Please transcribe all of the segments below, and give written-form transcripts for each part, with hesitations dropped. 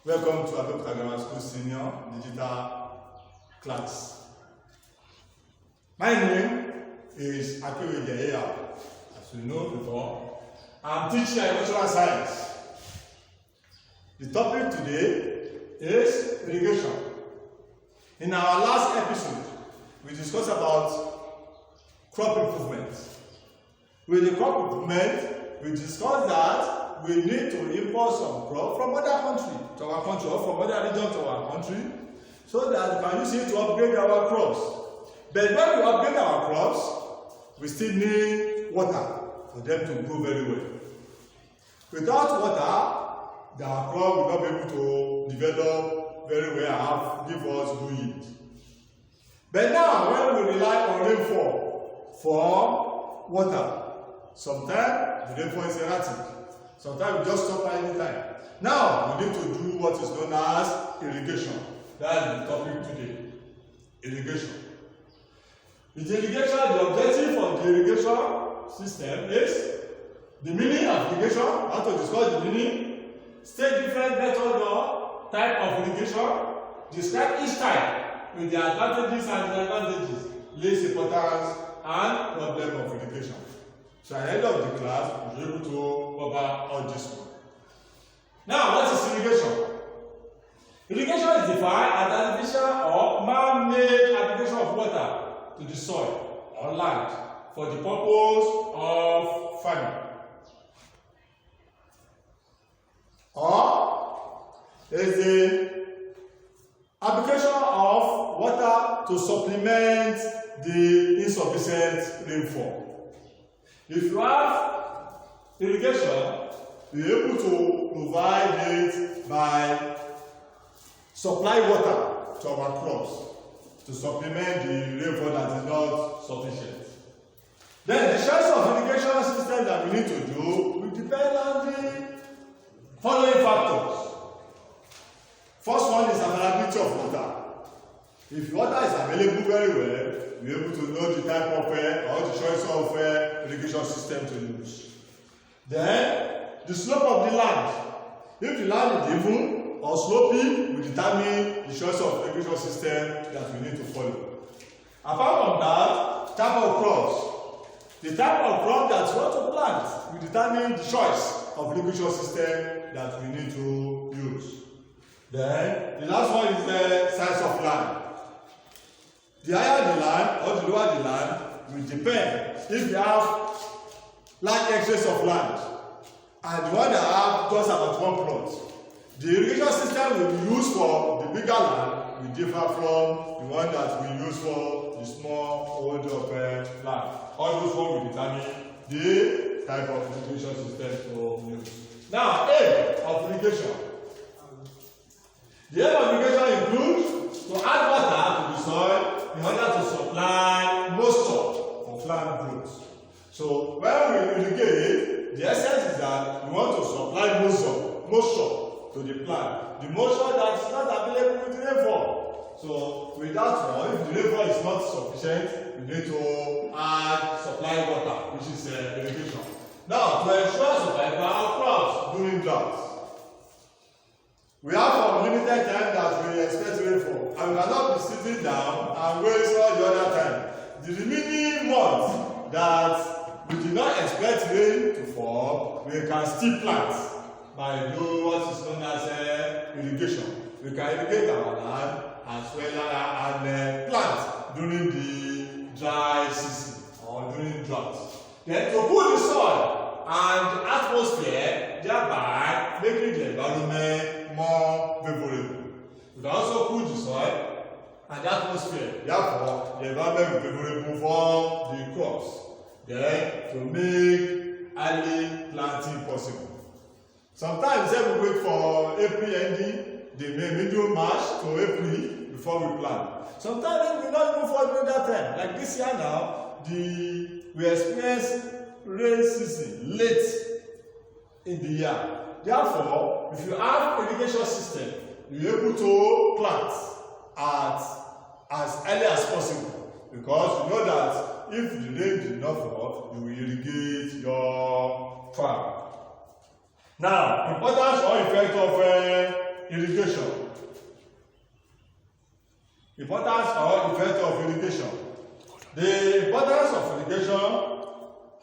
Welcome to Abel Grammar School Senior Digital class. My name is IRRIGATION. As you know before, I'm teaching agricultural science. The topic today is irrigation. In our last episode, we discussed about crop improvement. With the crop improvement, we discussed that we need to import some crop from other country to our country or from other region to our country so that we can use it to upgrade our crops. But when we upgrade our crops, we still need water for them to grow very well. Without water, our crop will not be able to develop very well and give us good yield. But now, when we rely on rainfall for water, sometimes the rainfall is erratic. Sometimes we just stop at any time. Now, we need to do what is known as irrigation. That is the topic today. Irrigation. With irrigation, the objective of the irrigation system is the meaning of irrigation, how to discuss the meaning, state different method or type of irrigation, describe each type with the advantages and disadvantages, list importance and problem of irrigation. So at the end of the class, we'll be able to cover all this one. Now, what is irrigation? Irrigation is defined as artificial or man-made application of water to the soil or land for the purpose of farming. Or is the application of water to supplement the insufficient rainfall. If you have irrigation, you're able to provide it by supply water to our crops to supplement the rainfall that is not sufficient. Then the choice of irrigation system that we need to do will depend on the following factors. First one is availability of water. If water is available very well, we're able to know the type of or the choice of irrigation system to use. Then, the slope of the land. If the land is even or sloping, we determine the choice of irrigation system that we need to follow. Apart from that, type of crops. The type of crop that we want to plant will determine the choice of irrigation system that we need to use. Then, the last one is the size of land. The higher the land or the lower the land will depend if you have large excess of land and the one that have just about one plot. The irrigation system will be used for the bigger land will differ from the one that we use for the small hold of land. All those ones will determine the type of irrigation system to use. Now, aim of irrigation. The aim of irrigation includes to add water to the soil in order to supply moisture for plant growth. So when we irrigate, the essence is that we want to supply moisture to the plant. The moisture that is not available with rainfall. So without one, if the rainfall is not sufficient, we need to add supply water, which is irrigation. Now, to ensure survival of crops during drought. We have some limited time that we expect rainfall, and we cannot be sitting down and waste all the other time. The remaining months that we do not expect rain to fall, we can still plant by doing what is known as irrigation. We can irrigate our land as well as plant during the dry season or during drought. Then to cool the soil and the atmosphere, thereby making the environment more favorable. We can also cool the soil and the atmosphere. Therefore, the environment will be favorable for the crops. Then, to make early planting possible. Sometimes we wait for April ending, the middle March to April before we plant. Sometimes we not even fall during that time. Like this year now, we experience rain season late in the year. Therefore, if you have irrigation system, you're able to plant as early as possible, because you know that if the rain did not fall, you will irrigate your farm. Now, importance or effect of irrigation. Importance or effect of irrigation. The importance of irrigation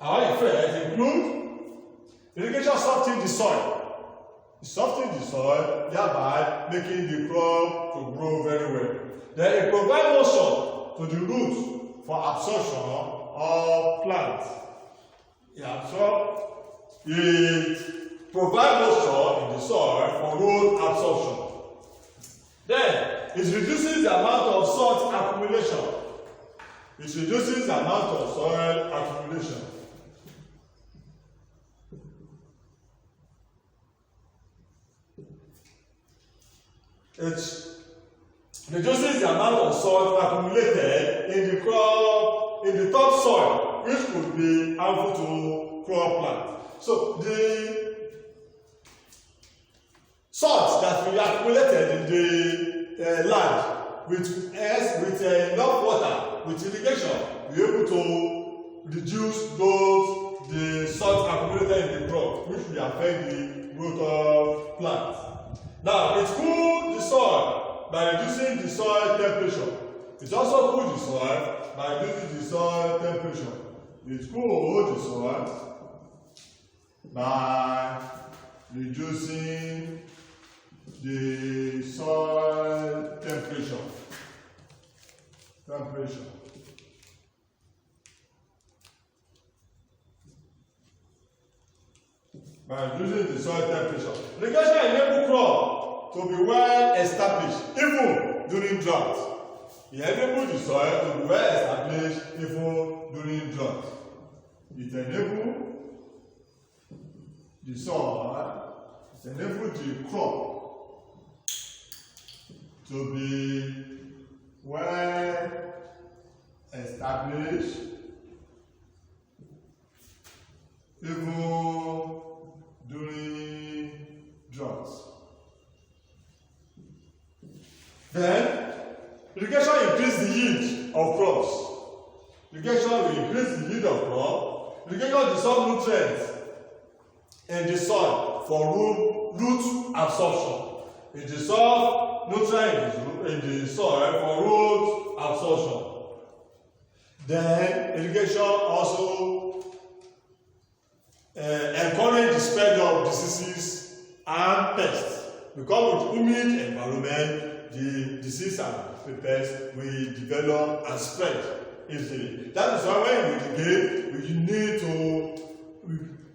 or effect include irrigation softening the soil. It softens the soil, thereby making the crop to grow very well. Then it provides moisture to the roots for absorption of plants. It provides moisture in the soil for root absorption. Then it reduces the amount of salt accumulation. It reduces the amount of soil accumulation. It reduces the amount of salt accumulated in the crop, in the topsoil, which could be harmful to crop plant. So the salt that we accumulated in the land with enough water, with irrigation, we are able to reduce the salt accumulated in the crop, which will affect the growth of plants. Now, it cools the soil by reducing the soil temperature. It also cools the soil by reducing the soil temperature. It cools the soil by reducing the soil temperature. By reducing the soil temperature. Irrigation enables crop to be well established even during drought. It enables the soil to be well established even during drought. It enables the soil, it enables the crop to be well established even during droughts. Then, irrigation increases the yield of crops. Irrigation will increase the yield of crops. Irrigation dissolves nutrients in the soil for root absorption. It dissolves nutrients in the soil for root absorption. Then, irrigation also encourage the spread of diseases and pests, because with humid environment, the disease and pests will develop and spread easily. That is why when we irrigate, we need to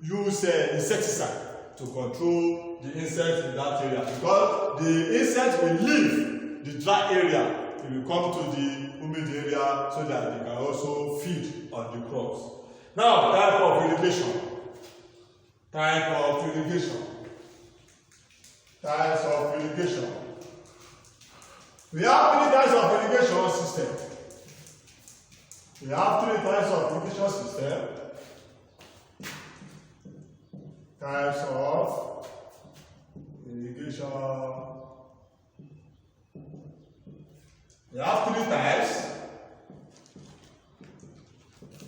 use insecticide to control the insects in that area, because the insects will leave the dry area, it will come to the humid area so that they can also feed on the crops. Now, type of irrigation. Type of irrigation. Types of irrigation. We have three types of irrigation system. We have three types of irrigation system. Types of irrigation. We have three types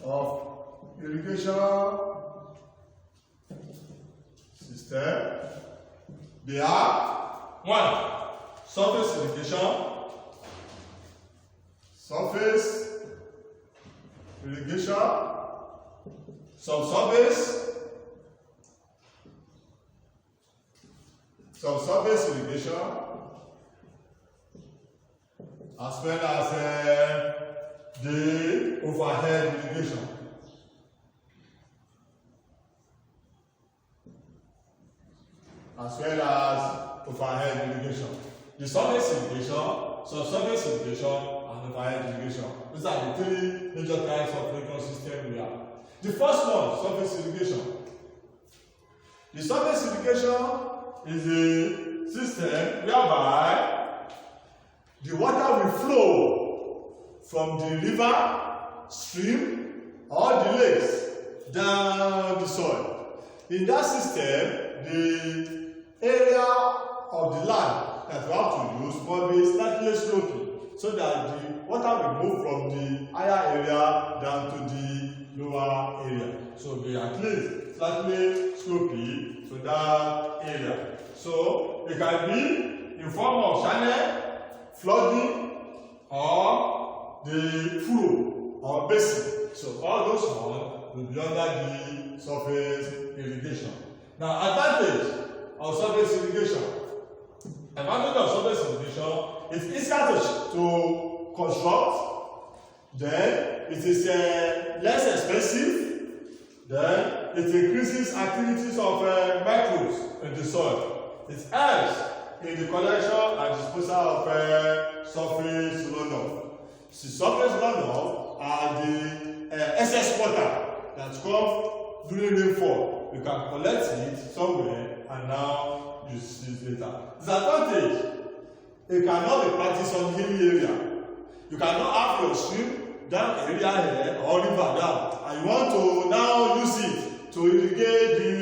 of irrigation system. They are: 1. Surface irrigation. Surface irrigation. Subsurface irrigation, as well as the overhead irrigation. As well as overhead irrigation. The surface irrigation, subsurface irrigation, and overhead irrigation. These are the three major types of irrigation system we have. The first one, surface irrigation. The surface irrigation is a system whereby the water will flow from the river, stream, or the lakes down the soil. In that system, the area of the land that we have to use will be slightly sloping, so that the water will move from the higher area down to the lower area. So we at least slightly sloping to that area. So it can be in form of channel, flooding, or the flow or basin. So all those ones will be under the surface irrigation. Now, advantage of surface irrigation. Advantage of surface irrigation, it's easier to construct. Then it is less expensive. Then it increases activities of microbes in the soil. It helps in the collection and disposal of surface runoff. The surface runoff are the excess water that comes during rainfall. You can collect it somewhere and now use it later. Disadvantage: it cannot be practiced on hilly area. You cannot have your stream down area here or river down, and you want to now use it to irrigate the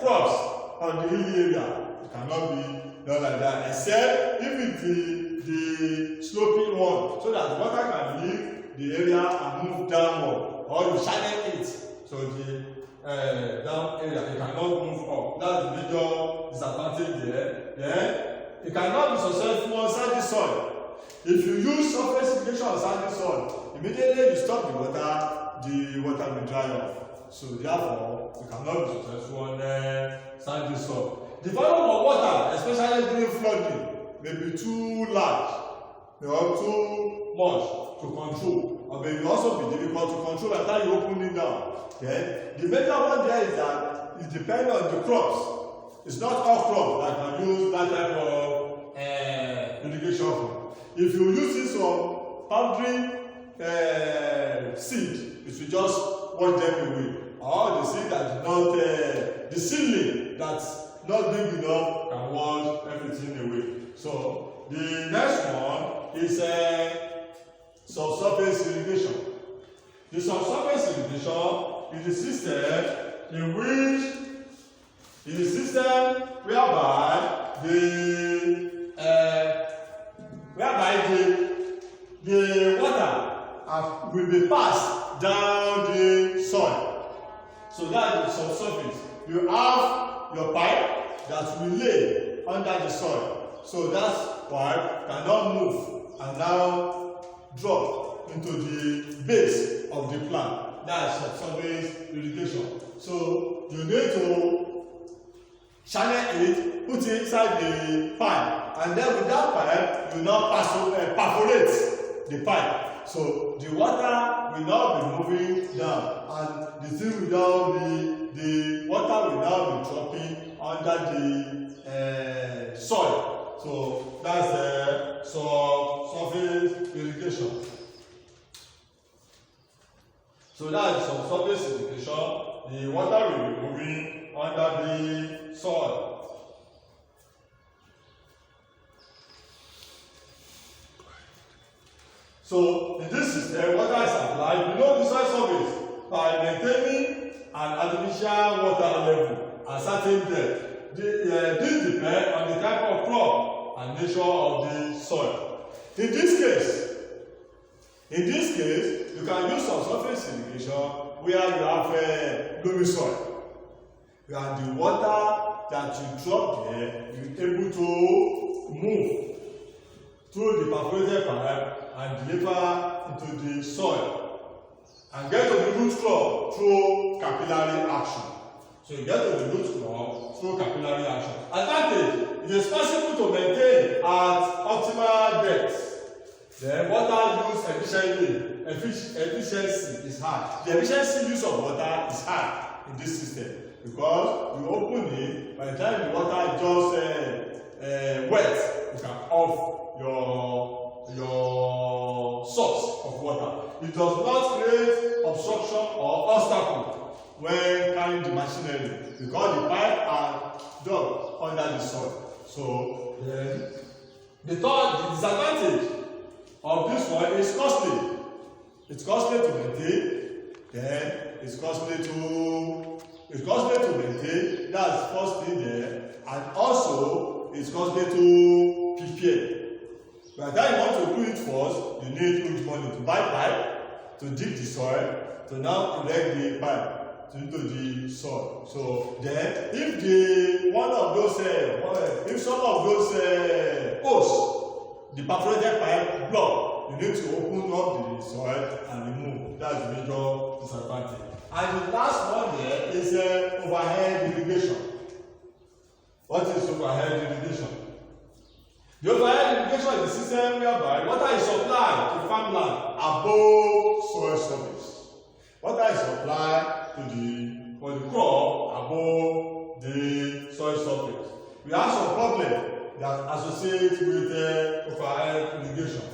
crops on the hilly area. It cannot be done like that, except if it's the sloping one, so that water can leave the area and move downward, or you channel it so the down area, it cannot move up. That's the major disadvantage there. Then it cannot be successful on sandy soil. If you use surface irrigation on sandy soil, immediately you stop the water will dry off. So therefore, you cannot be successful on sandy soil. The volume of water, especially during flooding, may be too large or too much to control, or may also be difficult to control by the time you open it down. Then the major one there is that it depends on the crops. It's not all crops that can use that type of irrigation. If you use this on powdery seed, it will just wash them away. Or the seed that not the seedling that's not big enough can wash everything away. So the next one is subsurface irrigation. The subsurface irrigation is the system in which whereby the water will be passed down the soil. So that is the subsurface. You have your pipe that will lay under the soil. So that pipe cannot move and now drop into the base of the plant. That is subsurface irrigation. So you need to channel it, put it inside the pipe, and then with that pipe, you now perforate the pipe. So the water will now be moving down, and the thing will now be, the water will now be dropping under the soil. So that's the subsurface irrigation. So that is subsurface irrigation. The water will be moving under the soil. So in this system, water is applied below the soil surface by maintaining an artificial water level at certain depth. This depends on the type of crop and nature of the soil. In this case, you can use subsurface irrigation where you have loamy soil. And the water that you drop there, you're able to move through the perforated pipe and deliver into the soil and get to the root crop through capillary action. So you get to the root crop through capillary action. Advantage: it is possible to maintain at optimal depth. Then water use efficiency is high. The efficiency use of water is high in this system because you open it, by the time the water is just wet, you can off your source of water. It does not create obstruction or obstacle when carrying the machinery because the pipe are dug under the soil. So the disadvantage of this one is costly. It's costly to maintain. Then it's costly to maintain. That's the first thing there, and also it's costly to prepare. By the time you want to do it first, you need huge money to buy pipe, to dig the soil, to now erect the pipe. into the soil. So then, if the one of those, if some of those holes, the perforated pipe block, you need to open up the soil and remove. That's the major disadvantage. And the last one there is overhead irrigation. What is overhead irrigation? The overhead irrigation is a system whereby water is supplied to farmland above soil surface. Water is supplied to the crop above the soil surface. We have some problems that associate with overhead irrigation.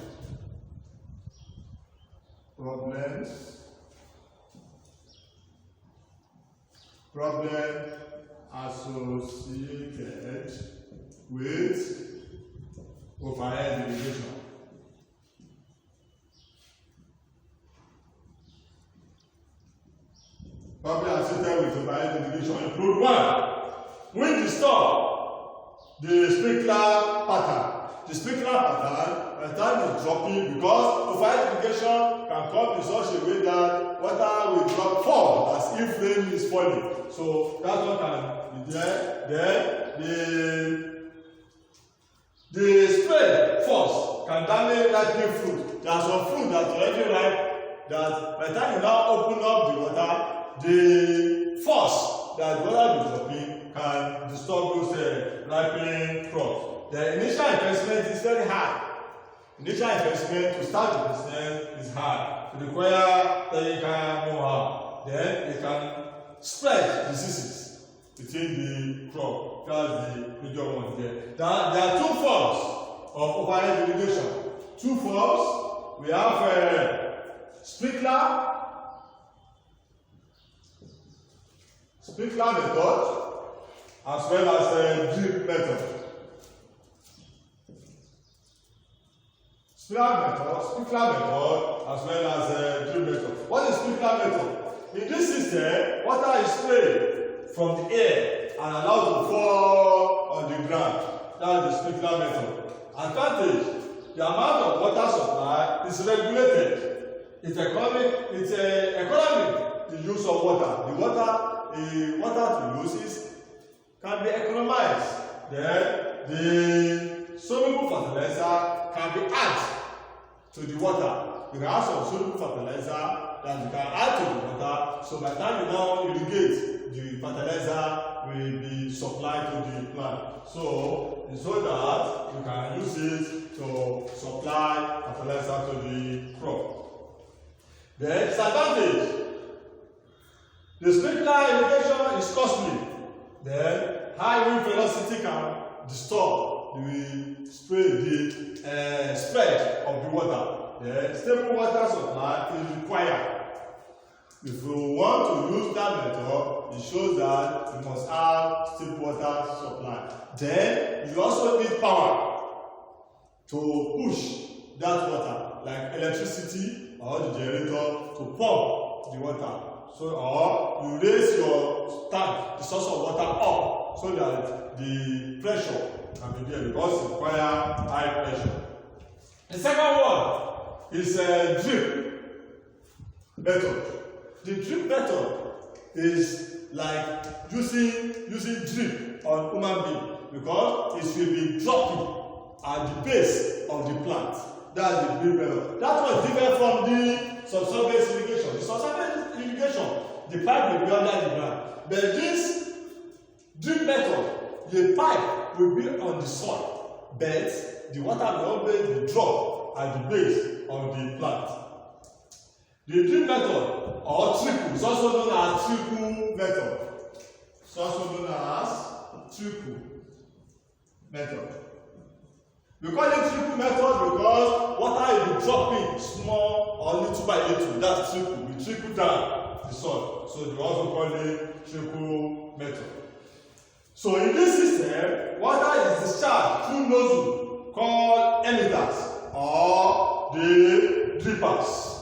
Problem associated with overhead irrigation. Problem associated with overhead irrigation include one, when disturb the sprinkler pattern. The sprinkler pattern, by the time it's dropping, because overhead irrigation can come in such a way that water will drop fall as if rain is falling. So that one can be there. Then the spray force can damage ripening fruit. There are some fruit that already ripe that by the time you now open up the water, the force that the water is dropping can disturb those ripening crops. The initial investment is very high. Initial investment to start the business is high. It requires technical know-how. Then it can spread diseases within the crop. That's the major one there. There are two forms of overhead irrigation. Two forms. We have sprinkler method as well as drip method. Sprinkler method as well as drip method. What is sprinkler method? In this system, water is sprayed from the air and allowed to fall on the ground. That is the sprinkler method. Advantage: the amount of water supply is regulated. It's economic. The use of water. The water to use can be economized. Then the soluble fertilizer can be added to the water. You can have some soluble fertilizer that you can add to the water. So by the time you now irrigate, the fertilizer will be supplied to the plant. So that you can use it to supply fertilizer to the crop. The disadvantage: the sprinkler irrigation is costly. Then high wind velocity can disturb the spread of the water. The stable water supply is required. If you want to use that method, it shows that you must have stable water supply. Then you also need power to push that water, like electricity or the generator to pump the water. So, or you raise your tank, the source of water up, so that the pressure can be there, because it requires high pressure. The second one is a drip method. The drip method is like using drip on human being, because it will be dropping at the base of the plant. That's the drip method. That was different from the subsurface irrigation. The subsurface irrigation, the pipe will be under the ground. But this drip method, the pipe will be on the soil, but the water will always be dropped at the base of the plant. The drip method, or trickle, is also known as trickle method. It's also known as trickle method. We call it trickle method because water will be dropping small or little by little. That's trickle. We trickle down the soil. So they also call it trickle method. So in this system, water is discharged through nozzle called emitters or the drippers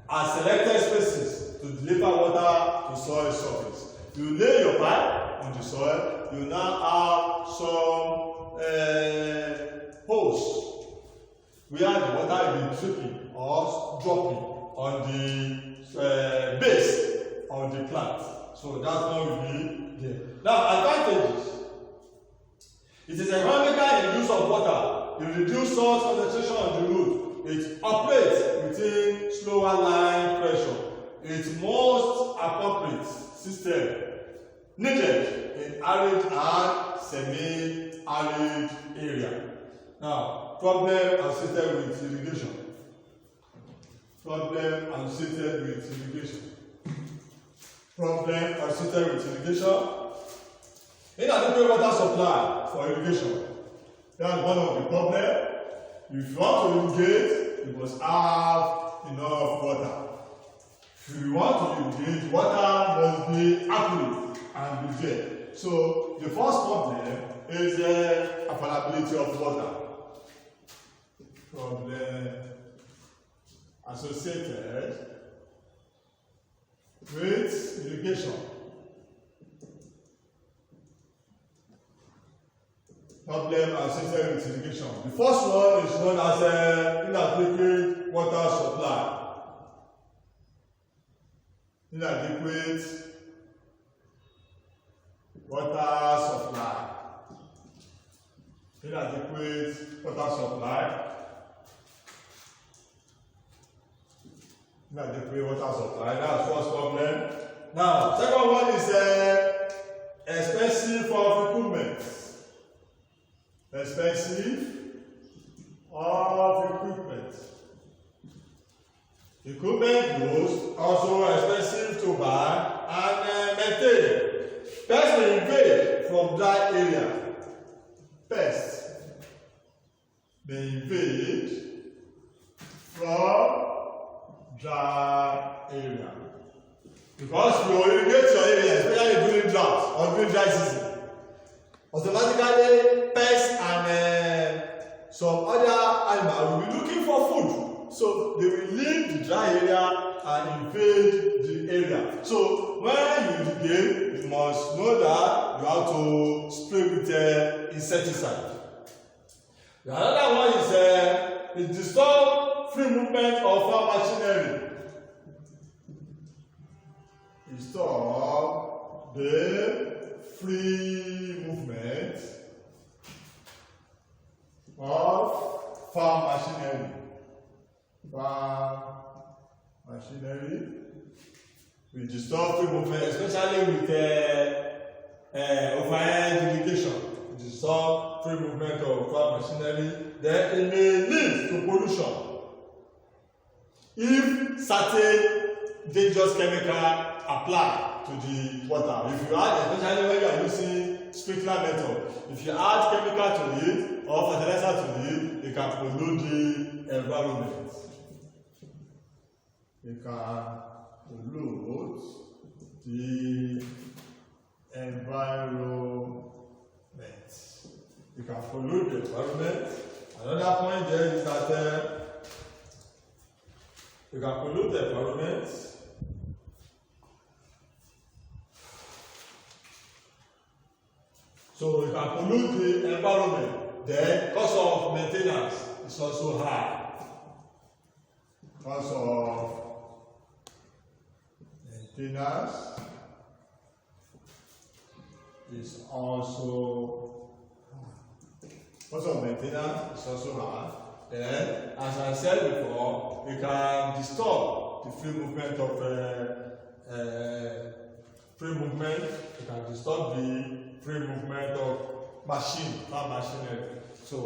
at selected spaces to deliver water to soil surface. You lay your pipe on the soil, you now have some holes where the water will be dripping or dropping on the base of the plant. So that one will be there. Now, advantages. It is economical in use of water. It reduces salt concentration on the root. It operates within slower line pressure. It's most appropriate system needed in arid and semi-arid area. Now, problem associated with irrigation. Problem associated with irrigation. Problem associated with irrigation. Inadequate water supply for irrigation. That's one of the problems. If you want to irrigate, you must have enough water. If you want to irrigate, water must be accurate and be there. So the first problem is the availability of water. Problem associated with irrigation. Problem associated with irrigation. The first one is known as inadequate water supply. Inadequate water supply. Inadequate water supply. Inadequate water supply. That's the first problem. Now, second one is expensive of equipment. Expensive of equipment. Equipment goods also expensive to buy and maintain. Pests may invade from dry area. Pests may invade from dry area. Because you irrigate your area, especially during drought or during dry season, automatically pests and some other animals will be looking for food. So they will leave the dry area and invade the area. So when you irrigate, you must know that you have to spray with insecticide. Another one is it disturb free movement of farm machinery. Disturb the free movement of farm machinery. Farm machinery will disturb free movement, especially with overhead irrigation. It disturb free movement of farm machinery. Then it may lead to pollution if certain dangerous chemical apply to the water. If you add, especially when you are using sprinkler method, if you add chemical to it or fertilizer to it, it can pollute the environment. It can pollute the environment. It can pollute the environment. Another point there is that you can pollute the environment. So you can pollute the environment. The cost of maintenance is also high. Cost of maintenance is also high. Cost of maintenance is also high. Then, as I said before, we can disturb the free movement of We can disturb the free movement of farm machinery. So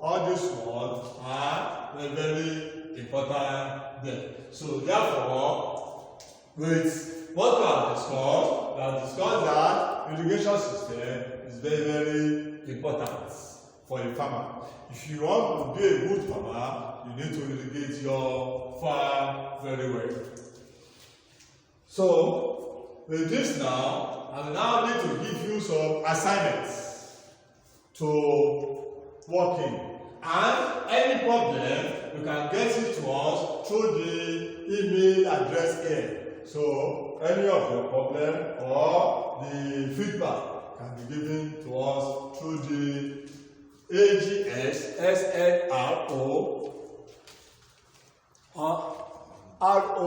all these ones are very, very important there. So therefore, with what we have discussed that irrigation system is very, very important for a farmer. If you want to be a good farmer, you need to irrigate your farm very well. So with this now, I will now need to give you some assignments to work in. And any problem, you can get it to us through the email address here. So any of your problem or the feedback can be given to us through the RO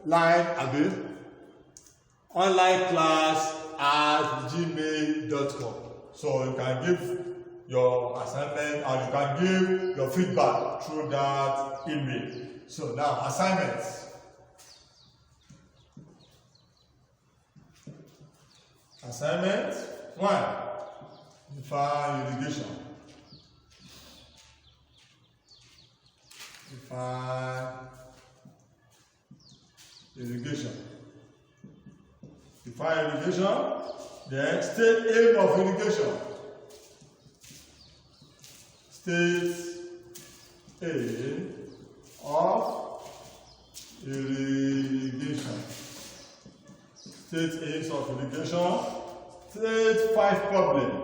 line onlineclass@gmail.com. So you can give your assignment and you can give your feedback through that email. So now assignments. Assignment 1. Define irrigation. Define irrigation. Define irrigation. Then state aim of irrigation. State aim of irrigation. State aims of irrigation. State 5 problems.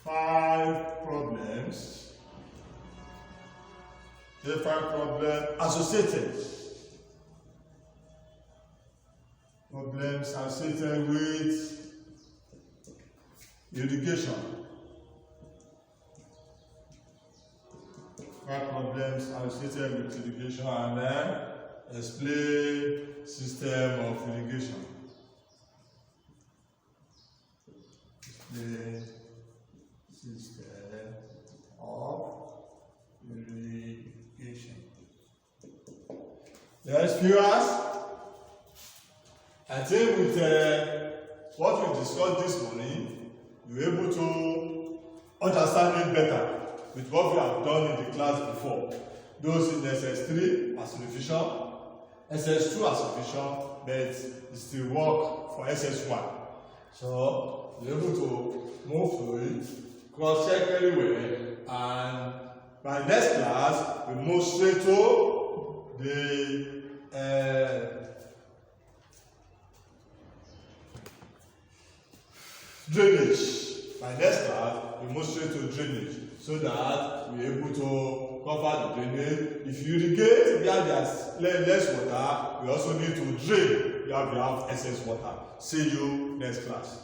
5 problems. State 5 problems associated. Problems associated with irrigation. 5 problems associated with irrigation, and then explain system of irrigation. Explain system of irrigation. Yes, viewers, I think with what we discussed this morning, you're able to understand it better with what we have done in the class before. Those in SS3 as revision, SS2 as revision, but it still work for SS1. So you're able to move through it, cross-check very well, and by next class we move straight to the drainage. By next class we move straight to drainage, so that we're able to cover the drainage. If you irrigate where there's less water, we also need to drain where we have excess water. See you next class.